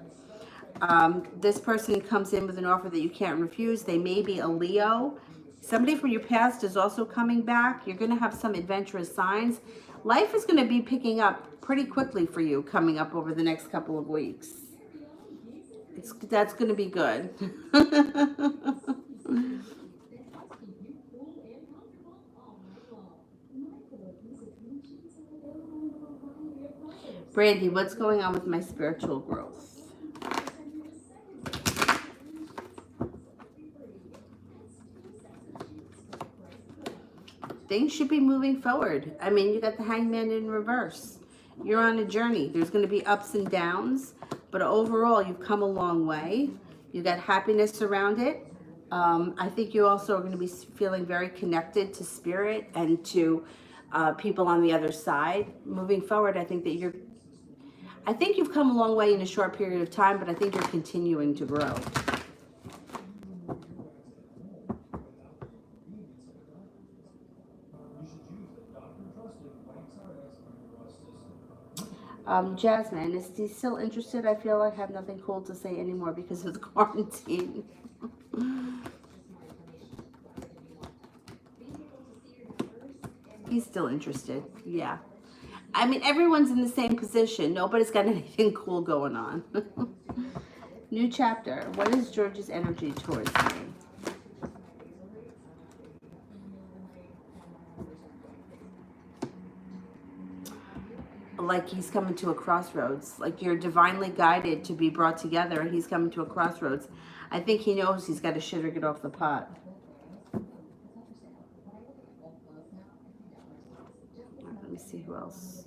This person comes in with an offer that you can't refuse. They may be a Leo. Somebody from your past is also coming back. You're going to have some adventurous signs. Life is going to be picking up pretty quickly for you coming up over the next couple of weeks. That's going to be good. Brandy, what's going on with my spiritual growth? Things should be moving forward. I mean, you got the Hangman in reverse. You're on a journey. There's going to be ups and downs, but overall, you've come a long way. You got happiness around it. I think you also are going to be feeling very connected to spirit and to people on the other side. Moving forward, I think you've come a long way in a short period of time, but I think you're continuing to grow. Jasmine, is he still interested? I feel like I have nothing cool to say anymore because of the quarantine. He's still interested, yeah. I mean, everyone's in the same position. Nobody's got anything cool going on. New chapter. What is George's energy towards me? Like he's coming to a crossroads. Like you're divinely guided to be brought together, and he's coming to a crossroads. I think he knows he's got to shit or get off the pot. Let me see who else.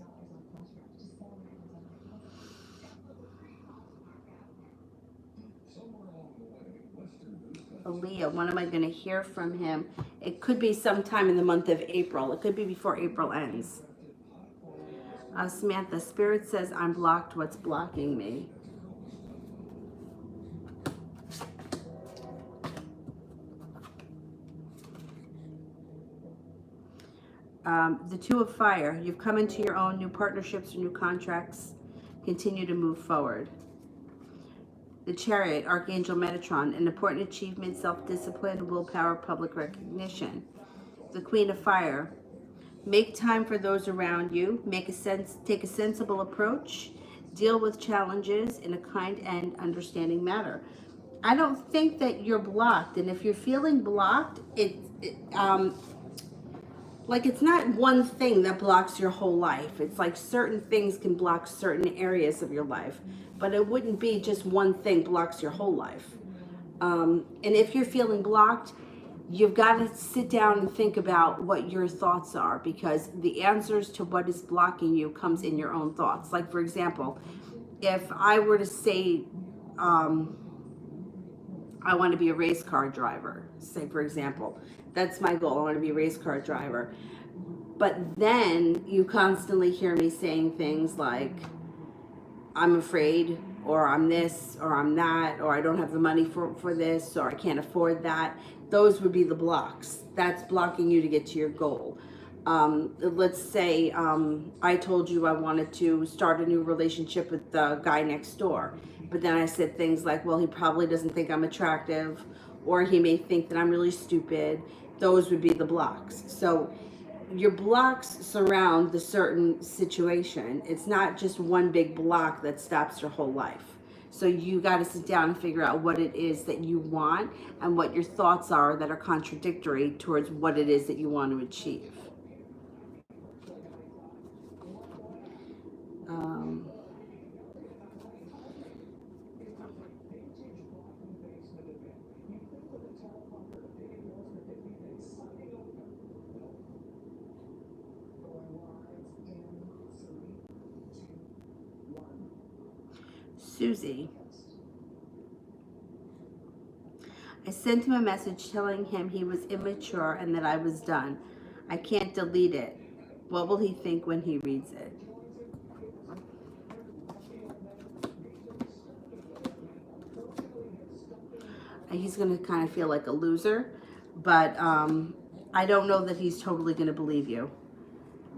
Leo, when am I going to hear from him? It could be sometime in the month of April. It could be before April ends. Samantha, Spirit says I'm blocked. What's blocking me? The Two of Fire. You've come into your own new partnerships or new contracts. Continue to move forward. The Chariot, Archangel Metatron. An important achievement, self-discipline, willpower, public recognition. The Queen of Fire. Make time for those around you. Take a sensible approach. Deal with challenges in a kind and understanding manner. I don't think that you're blocked, and if you're feeling blocked, like it's not one thing that blocks your whole life. It's like certain things can block certain areas of your life, but it wouldn't be just one thing blocks your whole life. And if you're feeling blocked, you've got to sit down and think about what your thoughts are, because the answers to what is blocking you comes in your own thoughts. Like, for example, if I were to say, I want to be a race car driver, say, for example, that's my goal. I want to be a race car driver. But then you constantly hear me saying things like, I'm afraid, or I'm this, or I'm that, or I don't have the money for this, or I can't afford that. Those would be the blocks. That's blocking you to get to your goal. Let's say I told you I wanted to start a new relationship with the guy next door, but then I said things like, well, he probably doesn't think I'm attractive, or he may think that I'm really stupid. Those would be the blocks. So your blocks surround the certain situation. It's not just one big block that stops your whole life. So you got to sit down and figure out what it is that you want and what your thoughts are that are contradictory towards what it is that you want to achieve. Um, Susie, I sent him a message telling him he was immature and that I was done. I can't delete it. What will he think when he reads it? He's going to kind of feel like a loser, but I don't know that he's totally going to believe you.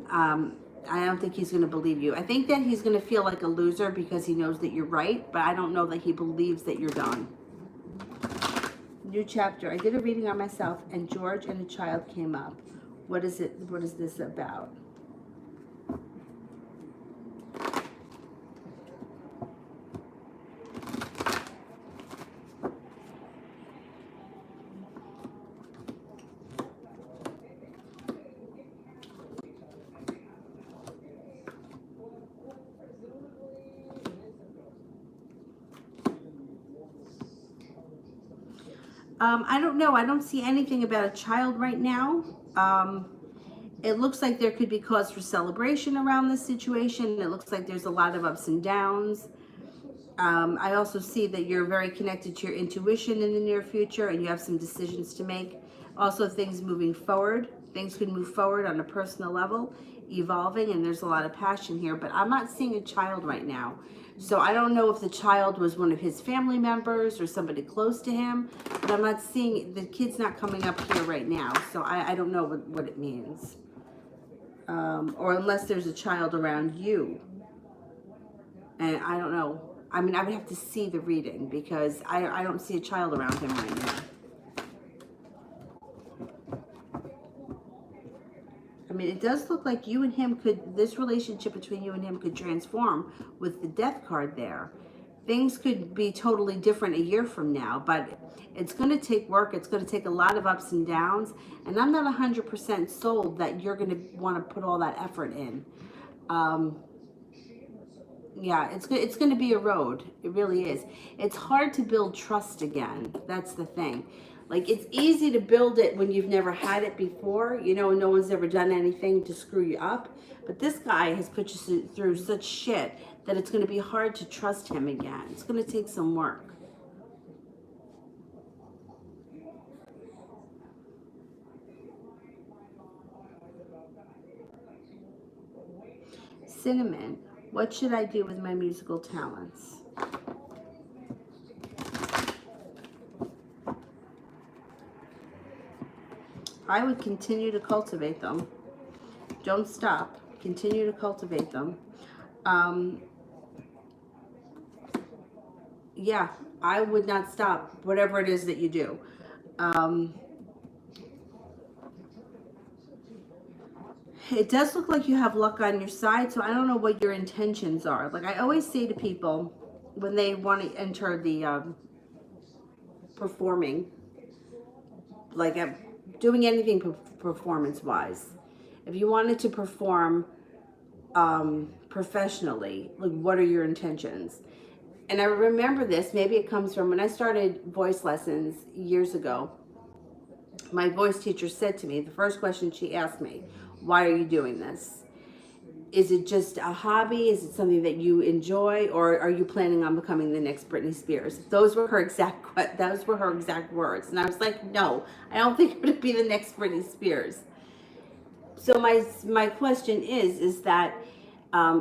I don't think he's going to believe you. I think that he's going to feel like a loser because he knows that you're right, but I don't know that he believes that you're done. New chapter. I did a reading on myself, and George and a child came up. What is it? What is this about? I don't know. I don't see anything about a child right now. It looks like there could be cause for celebration around this situation. It looks like there's a lot of ups and downs. I also see that you're very connected to your intuition in the near future and you have some decisions to make. Also, things moving forward. Things could move forward on a personal level, evolving, and there's a lot of passion here, but I'm not seeing a child right now. So I don't know if the child was one of his family members or somebody close to him, but I'm not seeing, the kid's not coming up here right now. So I don't know what it means. Or unless there's a child around you. And I don't know. I mean, I would have to see the reading because I don't see a child around him right now. I mean, it does look like you and him could, this relationship between you and him could transform with the death card there. Things could be totally different a year from now, but it's going to take work. It's going to take a lot of ups and downs. And I'm not 100% sold that you're going to want to put all that effort in. Yeah, it's going to be a road. It really is. It's hard to build trust again. That's the thing. Like, it's easy to build it when you've never had it before, you know, and no one's ever done anything to screw you up. But this guy has put you through such shit that it's going to be hard to trust him again. It's going to take some work. Cinnamon, what should I do with my musical talents? I would continue to cultivate them. Don't stop. Continue to cultivate them. Yeah, I would not stop, whatever it is that you do. It does look like you have luck on your side, so I don't know what your intentions are. Like I always say to people when they want to enter the performing, like doing anything performance-wise, if you wanted to perform professionally, like what are your intentions? And I remember this, maybe it comes from when I started voice lessons years ago. My voice teacher said to me, the first question she asked me, why are you doing this? Is it just a hobby? Is it something that you enjoy? Or are you planning on becoming the next Britney Spears? Those were her exact words. And I was like, no, I don't think I'm going to be the next Britney Spears. So my question is that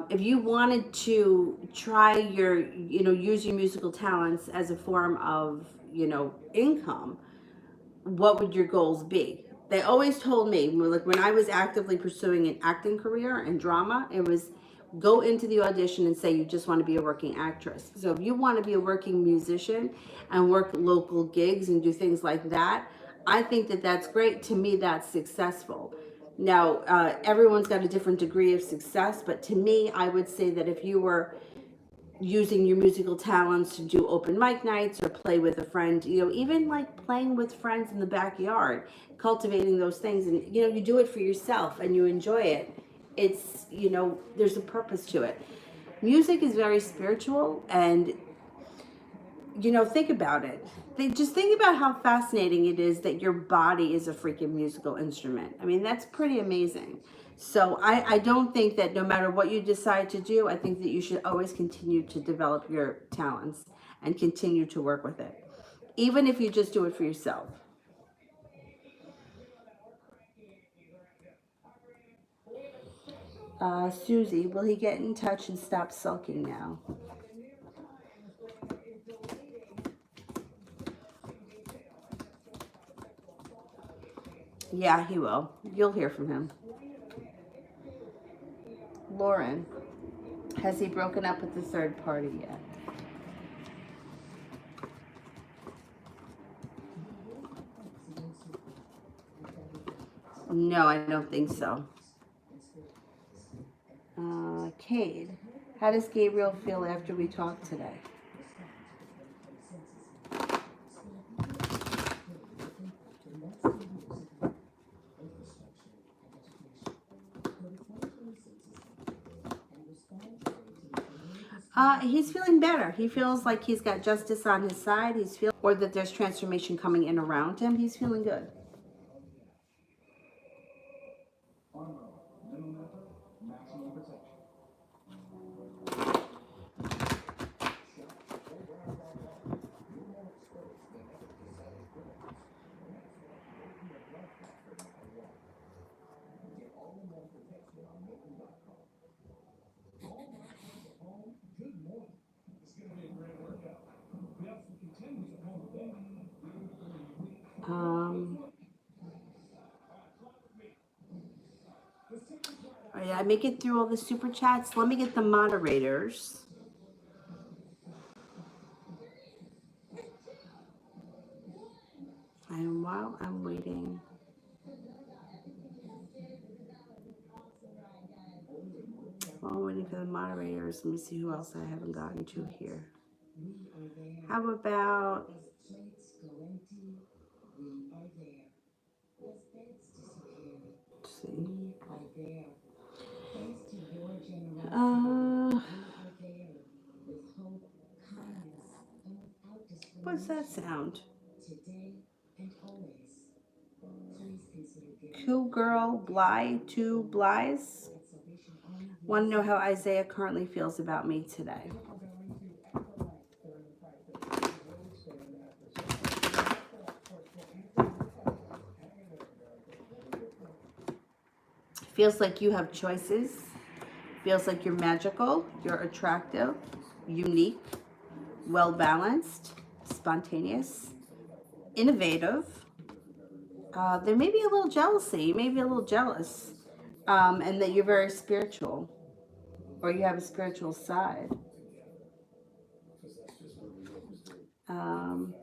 if you wanted to try use your musical talents as a form of, income, what would your goals be? They always told me, like when I was actively pursuing an acting career and drama, it was go into the audition and say you just want to be a working actress. So if you want to be a working musician and work local gigs and do things like that, I think that that's great. To me, that's successful. Now, everyone's got a different degree of success, but to me, I would say that if you were using your musical talents to do open mic nights or play with a friend, you know, even like playing with friends in the backyard, cultivating those things, and you know, you do it for yourself and you enjoy it. It's, you know, there's a purpose to it. Music is very spiritual, and you know, think about it. Just think about how fascinating it is that your body is a freaking musical instrument. I mean, that's pretty amazing. So I don't think that no matter what you decide to do, I think that you should always continue to develop your talents and continue to work with it, even if you just do it for yourself. Susie, will he get in touch and stop sulking now? Yeah, he will. You'll hear from him. Lauren, has he broken up with the third party yet? No, I don't think so. Cade, how does Gabriel feel after we talked today? He's feeling better. He feels like he's got justice on his side. He's feeling, or that there's transformation coming in around him. He's feeling good. Um, all right, I make it through all the super chats. Let me get the moderators. And while I'm waiting, while I'm waiting for the moderators, let me see who else I haven't gotten to here. How about see. Uh, what's that sound? Cool girl, Bly, two Blys. Want to know how Isaiah currently feels about me today. Feels like you have choices. Feels like you're magical, you're attractive, unique, well balanced, spontaneous, innovative. There may be a little jealousy, you may be a little jealous, and that you're very spiritual, or you have a spiritual side. Um,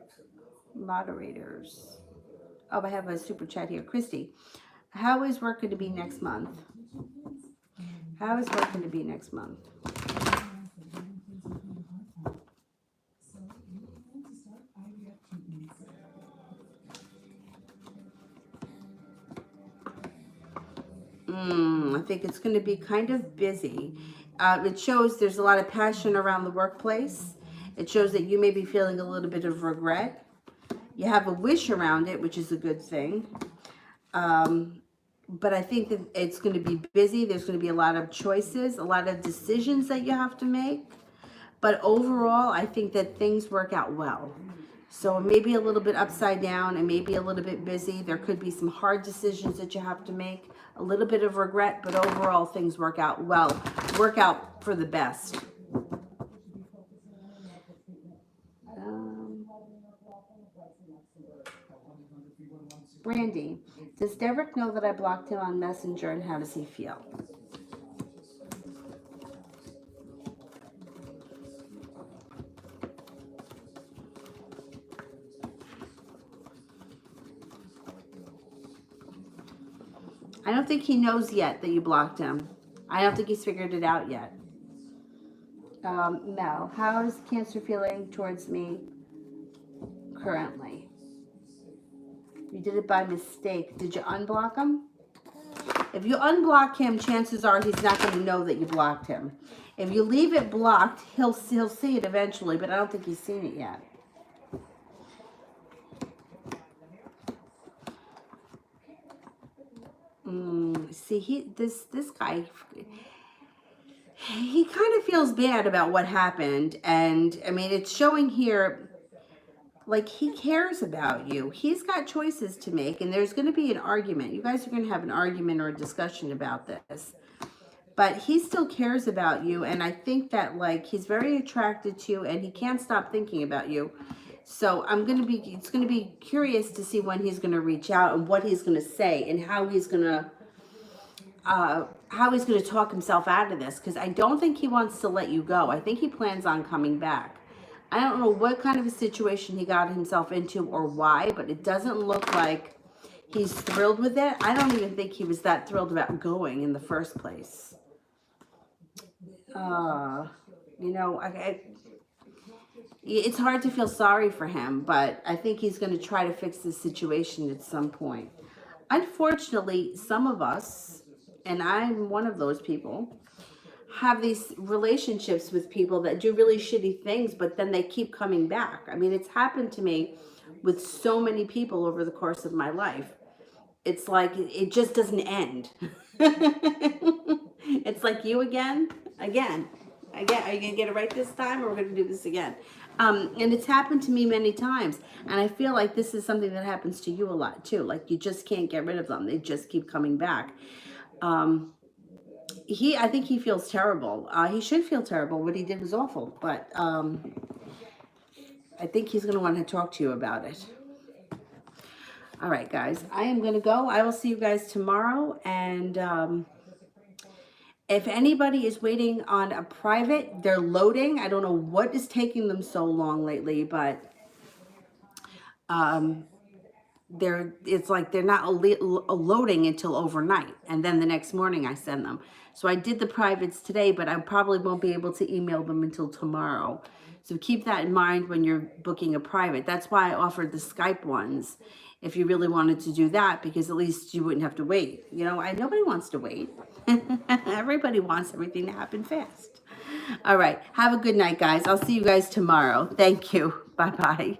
Moderators. Oh, I have a super chat here. Christy, how is work going to be next month? How is work going to be next month? I think it's going to be kind of busy. It shows there's a lot of passion around the workplace. It shows that you may be feeling a little bit of regret. You have a wish around it, which is a good thing. But I think that it's going to be busy. There's going to be a lot of choices, a lot of decisions that you have to make. But overall, I think that things work out well. So maybe a little bit upside down and maybe a little bit busy. There could be some hard decisions that you have to make, a little bit of regret, but overall things work out well, work out for the best. Brandy, Does Derek know that I blocked him on Messenger, and how does he feel? I don't think he knows yet that you blocked him. I don't think he's figured it out yet. Mel, how is Cancer feeling towards me currently? You did it by mistake. Did you unblock him? If you unblock him, chances are he's not going to know that you blocked him. If you leave it blocked, he'll see it eventually, but I don't think he's seen it yet. See, this guy, he kind of feels bad about what happened, and I mean, it's showing here like he cares about you. He's got choices to make, and there's going to be an argument. You guys are going to have an argument or a discussion about this, but he still cares about you, and I think that like he's very attracted to you, and he can't stop thinking about you. So it's going to be curious to see when he's going to reach out and what he's going to say and how he's going to talk himself out of this, because I don't think he wants to let you go. I think he plans on coming back. I don't know what kind of a situation he got himself into or why, but it doesn't look like he's thrilled with it. I don't even think he was that thrilled about going in the first place. You know, it's hard to feel sorry for him, but I think he's going to try to fix this situation at some point. Unfortunately, some of us, and I'm one of those people, have these relationships with people that do really shitty things, but then they keep coming back. I mean, it's happened to me with so many people over the course of my life. It's like it just doesn't end. It's like you again. Are you going to get it right this time, or we're going to do this again? And it's happened to me many times. And I feel like this is something that happens to you a lot too. Like you just can't get rid of them. They just keep coming back. I think he feels terrible. He should feel terrible. What he did was awful. But I think he's going to want to talk to you about it. All right, guys. I am going to go. I will see you guys tomorrow. And if anybody is waiting on a private, they're loading. I don't know what is taking them so long lately, but it's like they're not loading until overnight, and then the next morning I send them. So I did the privates today, but I probably won't be able to email them until tomorrow. So keep that in mind when you're booking a private. That's why I offered the Skype ones, if you really wanted to do that, because at least you wouldn't have to wait. You know, nobody wants to wait. Everybody wants everything to happen fast. All right. Have a good night, guys. I'll see you guys tomorrow. Thank you. Bye-bye.